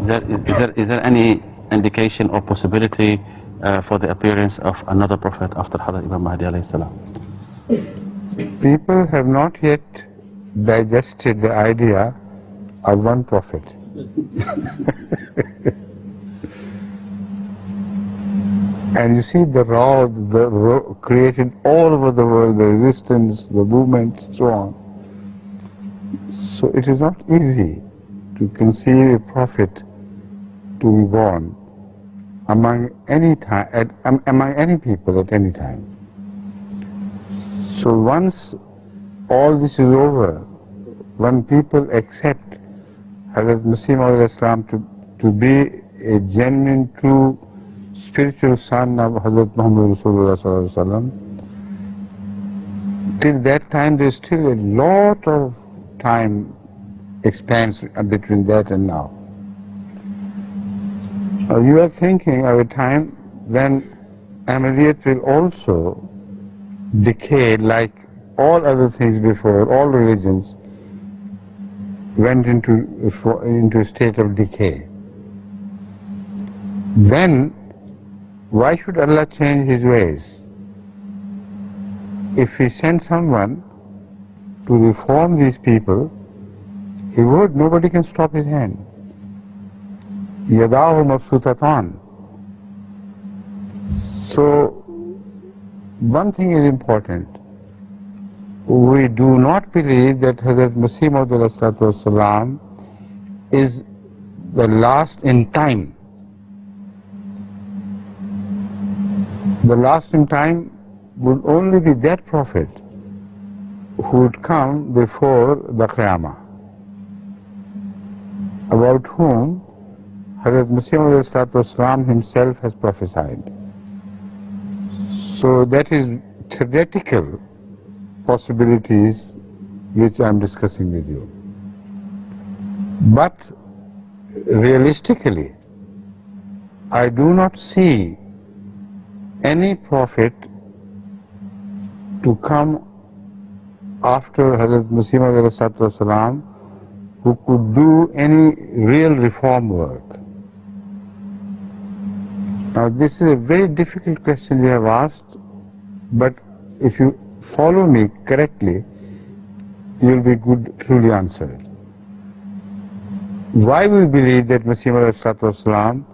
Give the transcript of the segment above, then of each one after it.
Is there any indication or possibility for the appearance of another prophet after Hadrat Imam Mahdi alayhi salam? People have not yet digested the idea of one prophet. And you see the raw created all over the world, the resistance, the movement, so on. So it is not easy to conceive a prophet to be born among any time, among any people at any time. So once all this is over, when people accept Hazrat Masih Maud Islam to be a genuine, true, spiritual son of Hazrat Muhammad Rasulullah Sallallahu Alaihi Wasallam, till that time there is still a lot of time expands between that and now. You are thinking of a time when Ahmadiyyat will also decay like all other things before, all religions went into a state of decay. Then why should Allah change His ways? If He sent someone to reform these people, He would. Nobody can stop His hand. Yadahu mabsutatan. So one thing is important. We do not believe that Hazrat Masih Maud Islam is the last in time. The last in time would only be that prophet who would come before the Qiyamah, about whom Hazrat Masih Maud Islam himself has prophesied. So that is theoretical possibilities which I am discussing with you. But realistically, I do not see any prophet to come after Hazrat Masih Maud Islam who could do any real reform work. Now this is a very difficult question you have asked, but if you follow me correctly, you will be truly answered. Why we believe that Masih Maud Islam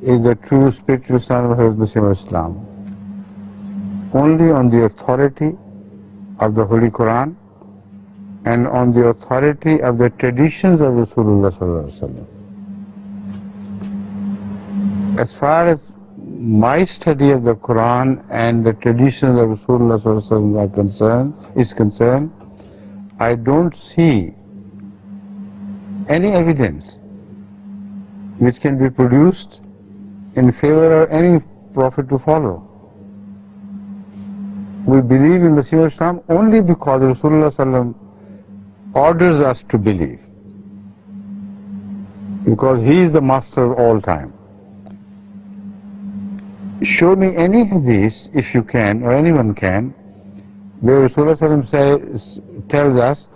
is the true spiritual son of Hazrat Masih Maud Islam? Only on the authority of the Holy Quran and on the authority of the traditions of Rasulullah Sallallahu Alaihi Wasallam. As far as my study of the Quran and the traditions of Rasulullah Sallallahu Alaihi Wasallam is concerned, I don't see any evidence which can be produced in favor of any prophet to follow. We believe in Masih Maud Islam only because Rasulullah Sallallahu Alaihi Wasallam orders us to believe, because he is the master of all time. Show me any hadith, if you can, or anyone can, where Rasulullah Sallallahu Alaihi Wasallam tells us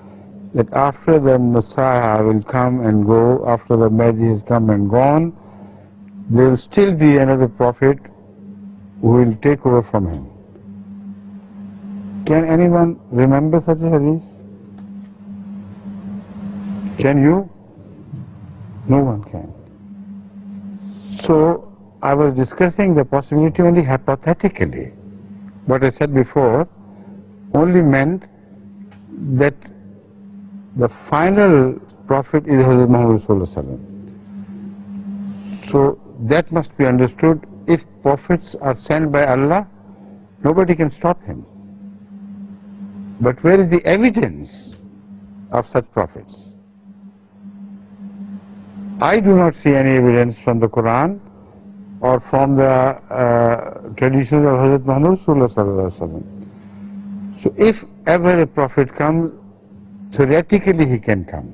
that after the Messiah will come and go, after the Mahdi has come and gone, there will still be another prophet who will take over from him. Can anyone remember such a hadith? Can you? No one can. So I was discussing the possibility only hypothetically. What I said before only meant that the final prophet is Hazrat Muhammad Rasulullah. So that must be understood. If prophets are sent by Allah, nobody can stop him. But where is the evidence of such prophets? I do not see any evidence from the Quran or from the traditions of Hazrat Muhammad Rasulullah. So if ever a prophet comes, theoretically he can come.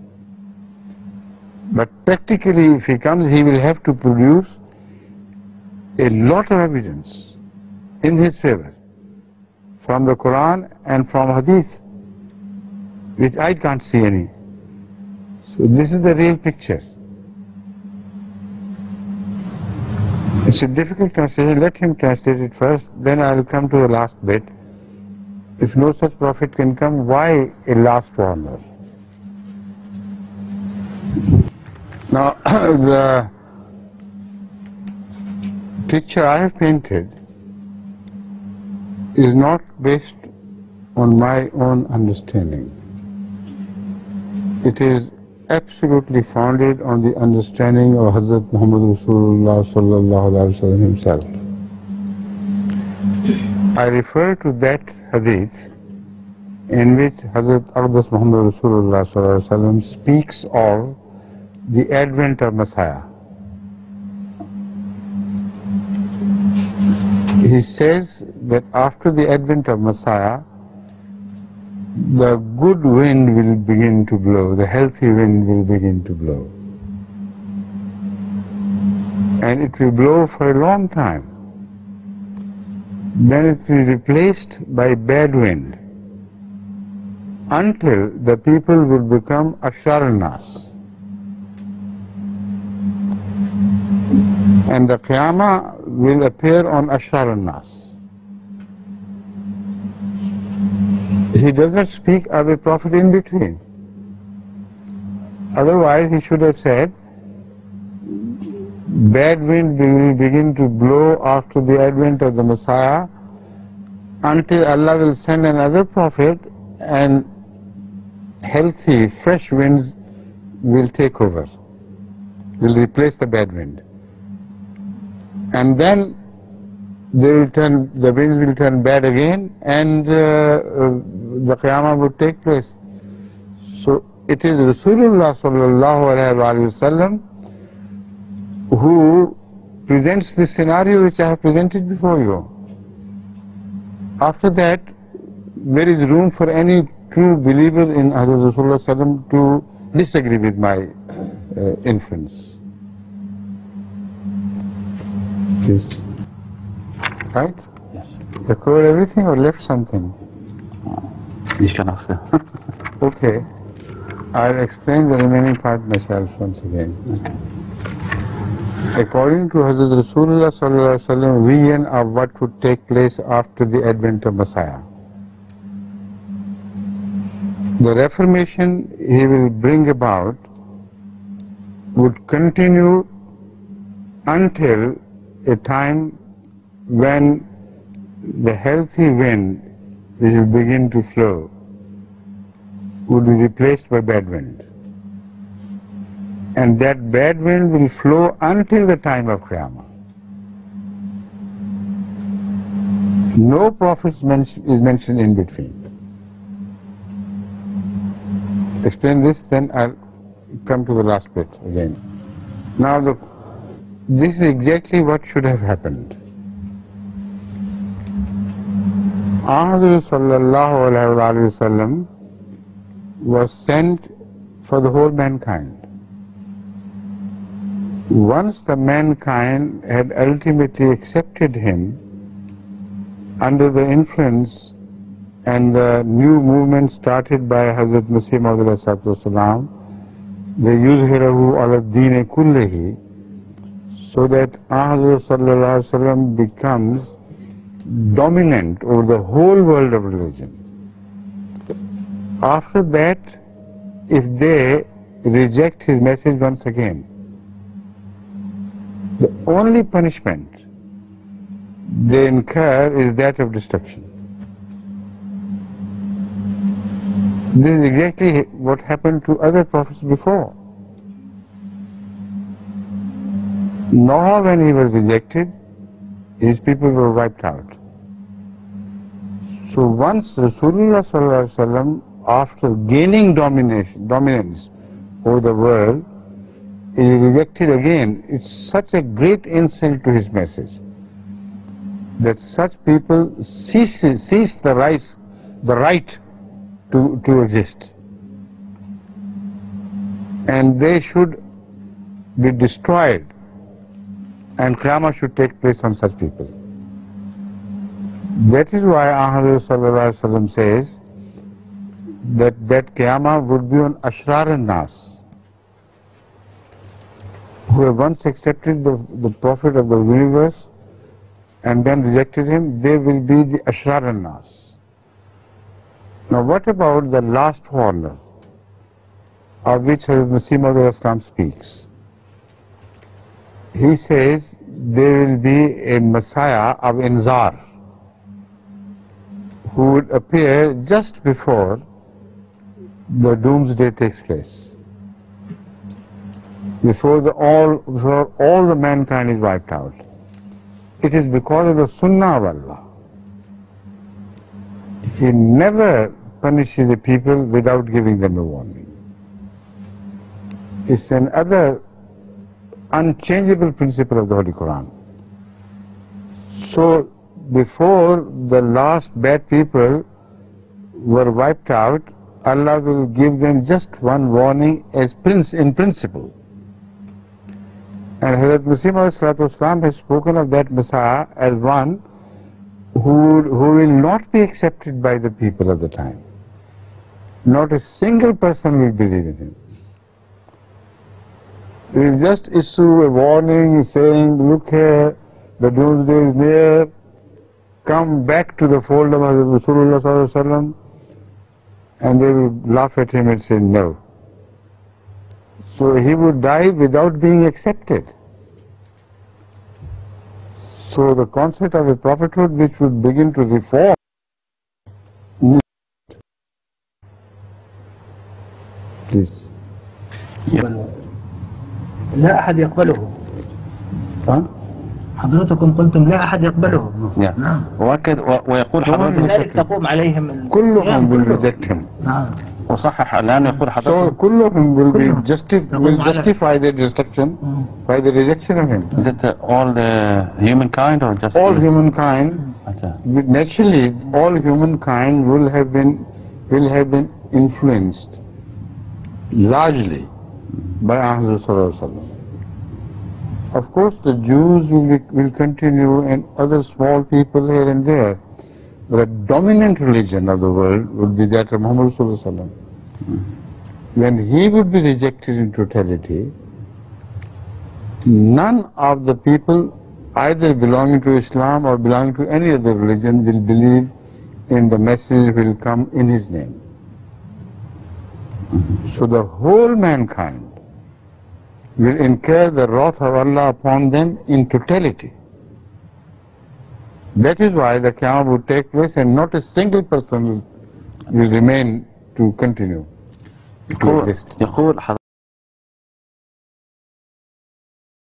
But practically if he comes, he will have to produce a lot of evidence in his favor from the Quran and from Hadith, which I can't see any. So this is the real picture. It's a difficult translation. Let him translate it first, then I'll come to the last bit. If no such prophet can come, why a last warner? Now, the picture I have painted is not based on my own understanding. It is absolutely founded on the understanding of Hazrat Muhammad Rasulullah sallallahu alaihi wasallam himself. I refer to that hadith in which Hazrat Aqdas Muhammad Rasulullah sallallahu alaihi wasallam speaks of the advent of Messiah. He says that after the advent of Messiah, the good wind will begin to blow, the healthy wind will begin to blow. And it will blow for a long time. Then it will be replaced by bad wind until the people will become ashar al-nas. And the Qiyamah will appear on ashar al-nas. He does not speak of a prophet in between. Otherwise, he should have said, bad wind will begin to blow after the advent of the Messiah until Allah will send another prophet and healthy, fresh winds will take over, will replace the bad wind. And then the winds will turn bad again, and the Qiyamah would take place. So it is Rasulullah sallallahu alaihi wasallam who presents this scenario which I have presented before you. After that, there is room for any true believer in Hazrat Rasulullah sallam to disagree with my inference. Yes. Right? Yes. You covered everything or left something? You can ask them. Okay. I'll explain the remaining part myself once again. According to Hazrat Rasulullah sallallahu alaihi wasallam vision of what would take place after the advent of Messiah, the reformation he will bring about would continue until a time when the healthy wind which will begin to flow would be replaced by bad wind. And that bad wind will flow until the time of Qiyamah. No prophet is mentioned in between. Explain this, then I'll come to the last bit again. Now this is exactly what should have happened. Ahmad sallallahu alaihi wasallam was sent for the whole mankind. Once the mankind had ultimately accepted him under the influence and the new movement started by Hazrat Masih Maud alayhi the yuzhirahu ala deen kullihi, so that Ahmad sallallahu alaihi wasallam becomes dominant over the whole world of religion. After that, if they reject his message once again, the only punishment they incur is that of destruction. This is exactly what happened to other prophets before. Noah, when he was rejected, his people were wiped out. So once Rasulullah sallallahu alaihi wasallam, after gaining dominance over the world, is rejected again, it's such a great insult to his message that such people cease the right to exist, and they should be destroyed, and Qiyamah should take place on such people. That is why Ahmad sallallahu alaihi wasallam says that Qiyamah would be on ashrar al-nas, who have once accepted the Prophet of the universe and then rejected him, they will be the Ashrar al-Nas. Now what about the last warner, of which Hazrat Masih Maud Islam speaks? He says there will be a Messiah of Inzar who would appear just before the doomsday takes place, before all the mankind is wiped out. It is because of the Sunnah of Allah. He never punishes the people without giving them a warning. It's another unchangeable principle of the Holy Quran. So before the last bad people were wiped out, Allah will give them just one warning in principle. And Hazrat Masih Maud has spoken of that Messiah as one who will not be accepted by the people of the time. Not a single person will believe in him. He will just issue a warning saying, look here, the doomsday is near, come back to the fold of Hazrat Rasulullah, and they will laugh at him and say no. So he would die without being accepted. So the concept of a prophethood which would begin to reform. Please. لا أحد يقبله. حضرتكم قلتم لا أحد يقبله. نعم. ويقول حضرتك لذلك تقوم عليهم كلهم will reject him. نعم. وصحح الآن يقول حضرتك. So كلهم will justify their destruction by the rejection of him. Is it all the humankind or just all humankind? Naturally, all humankind will have been influenced largely by Ahmad. Of course, the Jews will continue and other small people here and there. The dominant religion of the world would be that of Muhammad Sallallahu. When he would be rejected in totality, none of the people either belonging to Islam or belonging to any other religion will believe in the message will come in his name. So the whole mankind will incur the wrath of Allah upon them in totality. That is why the Qiyamah would take place and not a single person will remain to continue to exist.